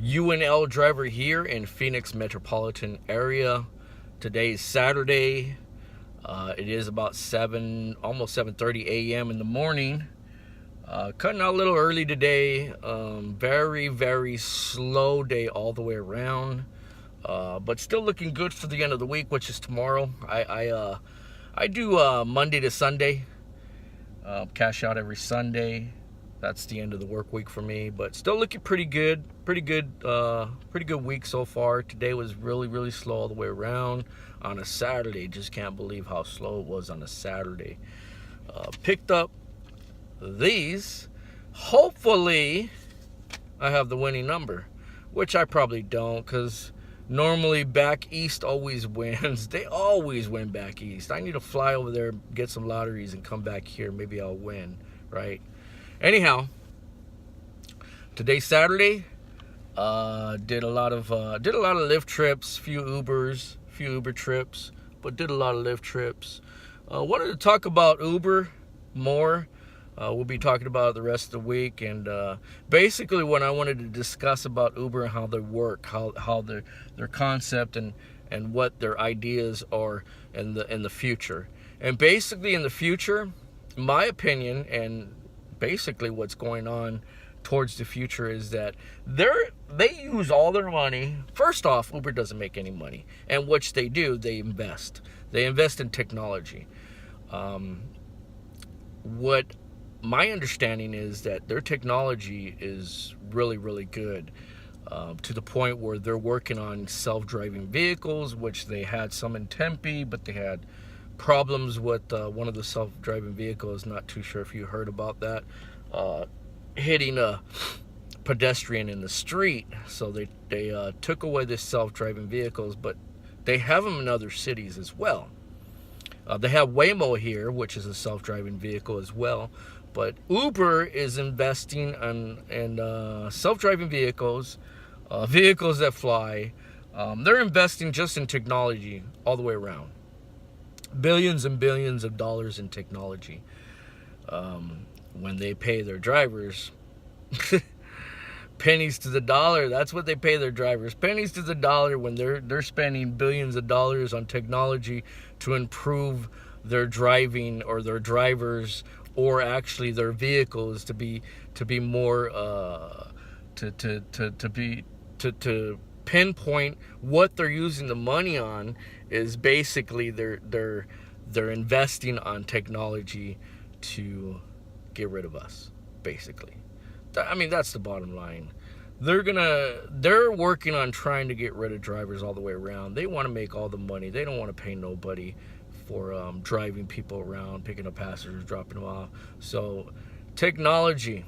UNL driver here in Phoenix metropolitan area. Today's Saturday. It is about almost 7:30 a.m. in the morning. Cutting out a little early today. Very, very slow day all the way around. But still looking good for the end of the week, which is tomorrow. I do Monday to Sunday. Cash out every Sunday. That's the end of the work week for me, but still looking pretty good. Pretty good week so far. Today was really, really slow all the way around on a Saturday. Just can't believe how slow it was on a Saturday. Picked up these. Hopefully, I have the winning number, which I probably don't, because normally back east always wins. They always win back east. I need to fly over there, get some lotteries, and come back here. Maybe I'll win, right? Anyhow, today's Saturday. Did a lot of Lyft trips, few Uber trips, but did a lot of Lyft trips. Wanted to talk about Uber more. We'll be talking about it the rest of the week, and basically what I wanted to discuss about Uber and how they work, how their concept and what their ideas are in the future. And basically in the future, my opinion, and basically what's going on towards the future, is that they use all their money. First off, Uber doesn't make any money, and which they do, they invest in technology. What my understanding is that their technology is really, really good, to the point where they're working on self-driving vehicles, which they had some in Tempe, but they had problems with one of the self-driving vehicles. Not too sure if you heard about that, hitting a pedestrian in the street. So they took away the self-driving vehicles, but they have them in other cities as well. They have Waymo here, which is a self-driving vehicle as well. But Uber is investing in self-driving vehicles, vehicles that fly. They're investing just in technology all the way around. Billions and billions of dollars in technology. When they pay their drivers pennies to the dollar, that's what they pay their drivers. Pennies to the dollar when they're spending billions of dollars on technology to improve their driving, or their drivers, or actually their vehicles to be more to pinpoint what they're using the money on. Is basically they're investing on technology to get rid of us, basically. I mean, that's the bottom line. They're working on trying to get rid of drivers all the way around. They want to make all the money. They don't want to pay nobody for driving people around, picking up passengers, dropping them off. So technology,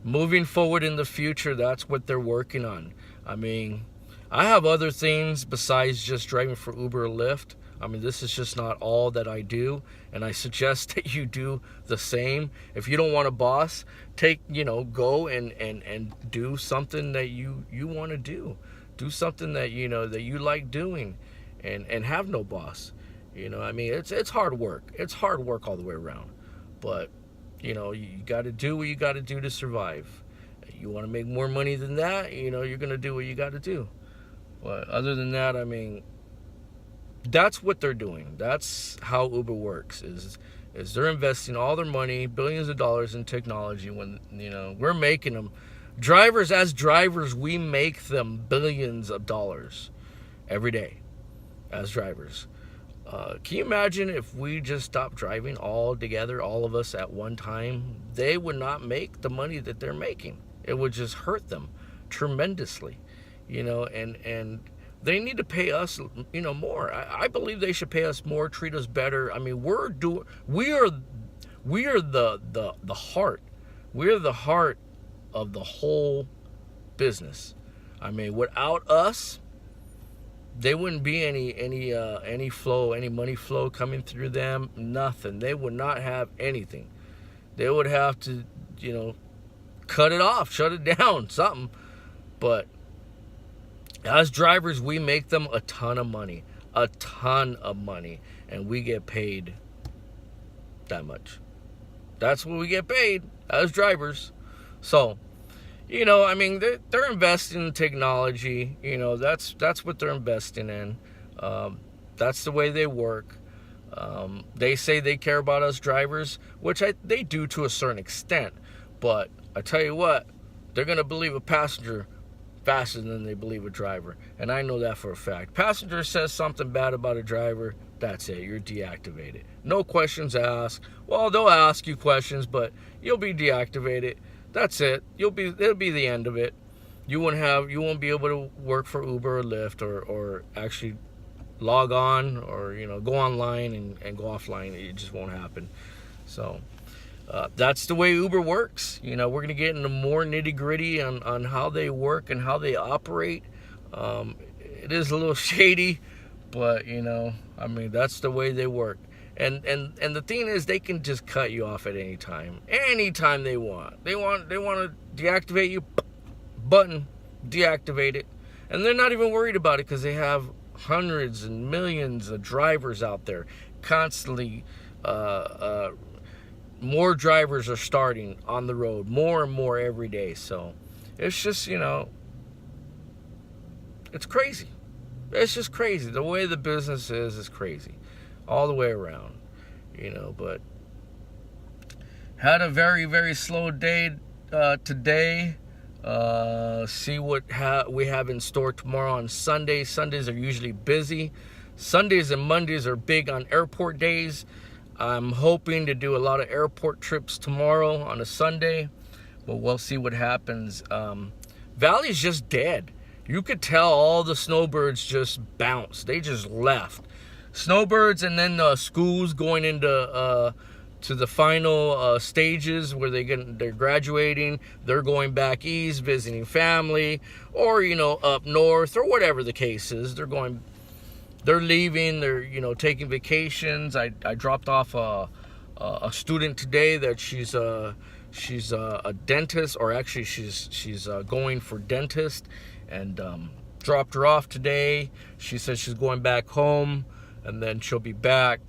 moving forward in the future, that's what they're working on. I mean, I have other things besides just driving for Uber or Lyft. I mean, this is just not all that I do, and I suggest that you do the same. If you don't want a boss, go and do something that you want to do. Do something that that you like doing, and have no boss. I mean, it's hard work. It's hard work all the way around. But you got to do what you got to do to survive. You want to make more money than that, you're going to do what you got to do. But other than that, I mean, that's what they're doing. That's how Uber works, is they're investing all their money, billions of dollars in technology, when we're making them. As drivers, we make them billions of dollars every day as drivers. Can you imagine if we just stopped driving all together, all of us at one time? They would not make the money that they're making. It would just hurt them tremendously, and they need to pay us, more. I believe they should pay us more, treat us better. I mean, we are the heart. We're the heart of the whole business. I mean, without us, there wouldn't be any flow, any money flow coming through them. Nothing. They would not have anything. They would have to, cut it off, shut it down, something. But as drivers, we make them a ton of money, and we get paid that much. That's what we get paid as drivers. So, I mean, they're investing in technology. That's what they're investing in. That's the way they work. They say they care about us drivers, which they do to a certain extent. But I tell you what, they're going to believe a passenger faster than they believe a driver. And I know that for a fact. Passenger says something bad about a driver, that's it. You're deactivated. No questions asked. Well, they'll ask you questions, but you'll be deactivated. That's it. It'll be the end of it. You won't be able to work for Uber or Lyft or actually log on or go online and go offline. It just won't happen. So that's the way Uber works. We're going to get into more nitty gritty on how they work and how they operate. It is a little shady, but I mean, that's the way they work. And the thing is, they can just cut you off at any time they want. They want to deactivate you, button, deactivate it. And they're not even worried about it because they have hundreds and millions of drivers out there constantly. More drivers are starting on the road, more and more every day. So it's just, it's crazy. It's just crazy. The way the business is crazy all the way around, but had a very, very slow day today. See what we have in store tomorrow on Sunday. Sundays are usually busy. Sundays and Mondays are big on airport days. I'm hoping to do a lot of airport trips tomorrow on a Sunday, but we'll see what happens. Valley's just dead. You could tell all the snowbirds just bounced. They just left. Snowbirds, and then schools going into to the final stages where they're graduating. They're going back east, visiting family, or up north, or whatever the case is. They're leaving. They're taking vacations. I dropped off a student today that she's a dentist, or actually she's going for dentist, and dropped her off today. She says she's going back home, and then she'll be back.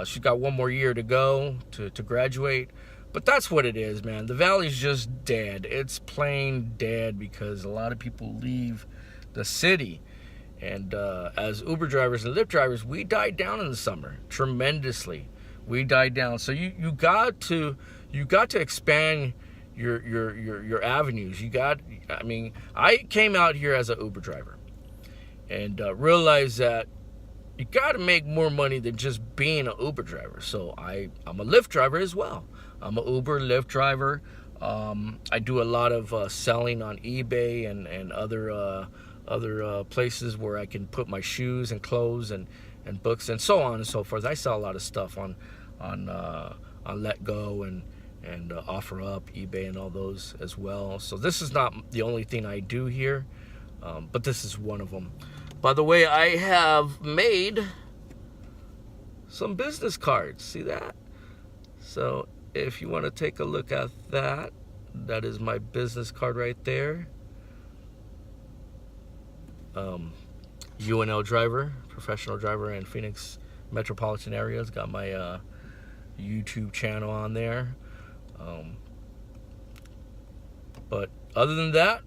She's got one more year to go to graduate. But that's what it is, man. The Valley's just dead. It's plain dead because a lot of people leave the city. And as Uber drivers and Lyft drivers, we died down in the summer tremendously. We died down. So you got to expand your avenues. I came out here as an Uber driver and realized that you got to make more money than just being an Uber driver. So I'm a Lyft driver as well. I'm an Uber Lyft driver. I do a lot of selling on eBay and other places where I can put my shoes and clothes and books and so on and so forth. I sell a lot of stuff on Let Go and OfferUp, eBay, and all those as well. So this is not the only thing I do here, but this is one of them. By the way, I have made some business cards. See that? So if you want to take a look at that, that is my business card right there. UNL driver, professional driver in Phoenix metropolitan areas. Got my YouTube channel on there. But other than that,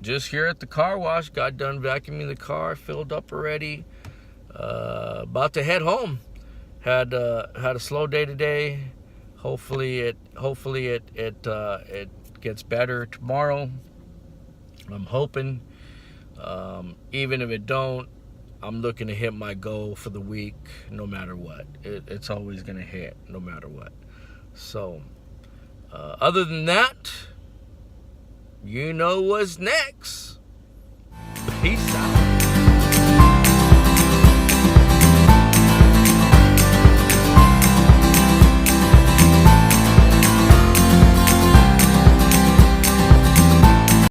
just here at the car wash. Got done vacuuming the car, filled up already. About to head home. Had a slow day today. Hopefully it gets better tomorrow. I'm hoping. Even if it don't, I'm looking to hit my goal for the week no matter what. It's always going to hit no matter what. So, other than that, you know what's next. Peace out.